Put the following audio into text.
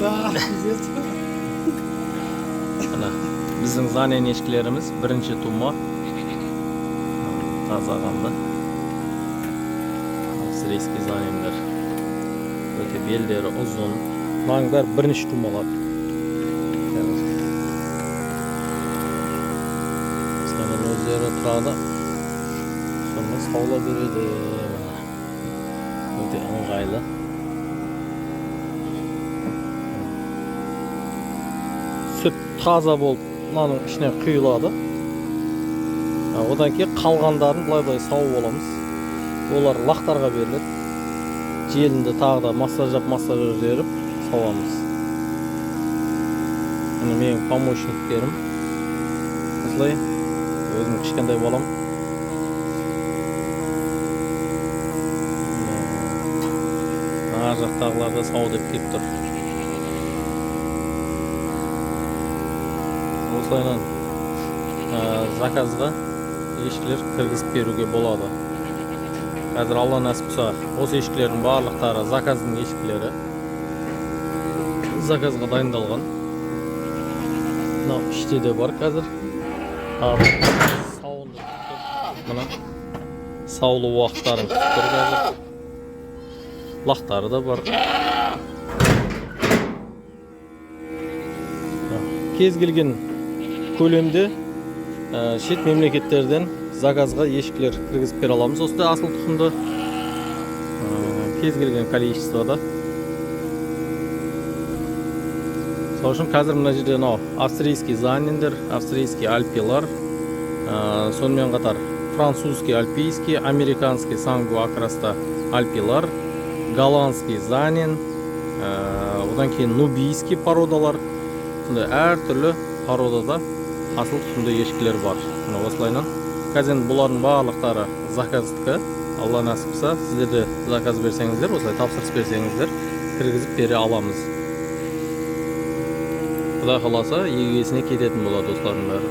Ana bizning zanen ешкілерimiz birinchi tuma. Taza qandı. Avstriyskiy zanenler. Öte belleri uzun. Bunlar birinchi tumalar. Senin özleri turadi. Sonra savla beredi. Öte ыңғайлы. Süt taza болып, мынаның ішіне құйылады. Одан кейін қалғандарын былай сауып аламыз. Олар лақтарға беріледі. Желінде тағы да массаждап беріп сауамыз. Міне менің помощниктерім. Осылай өзім кішкентай балам. Ар жақтағылар да сау деп келіп тұр. Осылайынан заказға ешкілер кіргізіп беруге болады. Қазір Алла нәсіп болса, осы ешкілердің барлықтары заказдың ешкілері. Заказға дайындалған. Мынау іште де бар қазір. Мына саулы уақыттарын күтіп тұр қазір. Лақтары да бар. Кез келген көлемде шет мемлекеттерден заказға ешкілер кіргізіп бере аламыз. Осындай асыл тұқымды кез келген количествода. Сол үшін қазір мына жерде австрийский занендер, австрийский альпилар, сонымен қатар французский альпийский, американский сангу акраста альпилар, голландский занен, одан кейін нубийский породалар. Әртүрлі породада асыл тұқымды ешкілер бар. Осылайынан қазір бұлардың барлықтары заказдікі. Алла нәсіп болса, сіздер де заказ берсеңіздер, осылай тапсырыс берсеңіздер, кіргізіп бере аламыз. Құдай қаласа, егесіне кететін болады достардың бәрі.